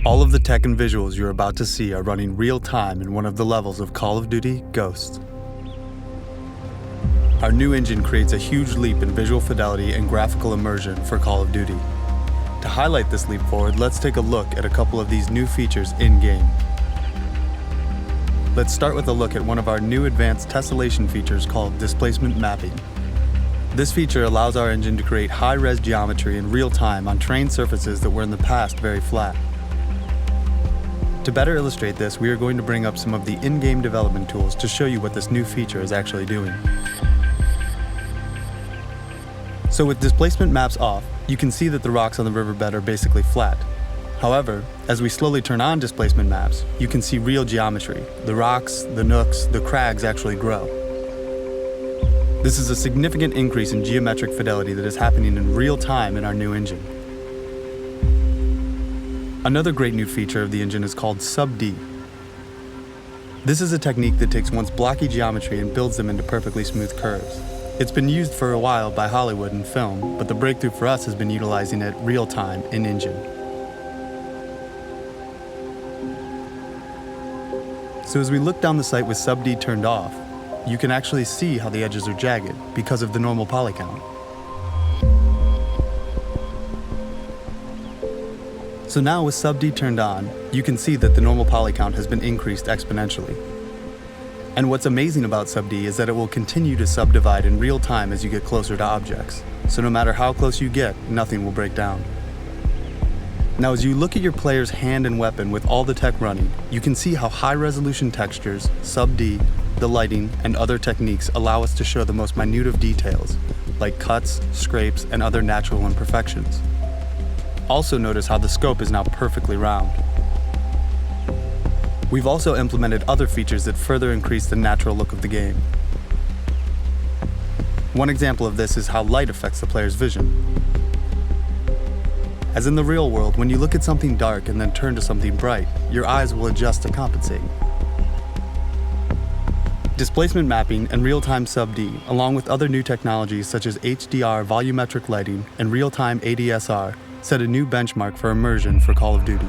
All of the tech and visuals you're about to see are running real-time in one of the levels of Call of Duty: Ghosts. Our new engine creates a huge leap in visual fidelity and graphical immersion for Call of Duty. To highlight this leap forward, let's take a look at a couple of these new features in-game. Let's start with a look at one of our new advanced tessellation features called displacement mapping. This feature allows our engine to create high-res geometry in real time on terrain surfaces that were in the past very flat. To better illustrate this, we are going to bring up some of the in-game development tools to show you what this new feature is actually doing. So with displacement maps off, you can see that the rocks on the riverbed are basically flat. However, as we slowly turn on displacement maps, you can see real geometry. The rocks, the nooks, the crags actually grow. This is a significant increase in geometric fidelity that is happening in real time in our new engine. Another great new feature of the engine is called sub-D. This is a technique that takes one's blocky geometry and builds them into perfectly smooth curves. It's been used for a while by Hollywood and film, but the breakthrough for us has been utilizing it real time in engine. So as we look down the sight with sub-D turned off, you can actually see how the edges are jagged because of the normal poly count. So now with sub-D turned on, you can see that the normal poly count has been increased exponentially. And what's amazing about sub-D is that it will continue to subdivide in real time as you get closer to objects. So no matter how close you get, nothing will break down. Now as you look at your player's hand and weapon with all the tech running, you can see how high-resolution textures, sub-D, the lighting, and other techniques allow us to show the most minute of details, like cuts, scrapes, and other natural imperfections. Also notice how the scope is now perfectly round. We've also implemented other features that further increase the natural look of the game. One example of this is how light affects the player's vision. As in the real world, when you look at something dark and then turn to something bright, your eyes will adjust to compensate. Displacement mapping and real-time sub-D, along with other new technologies such as HDR volumetric lighting and real-time ADSR, set a new benchmark for immersion for Call of Duty.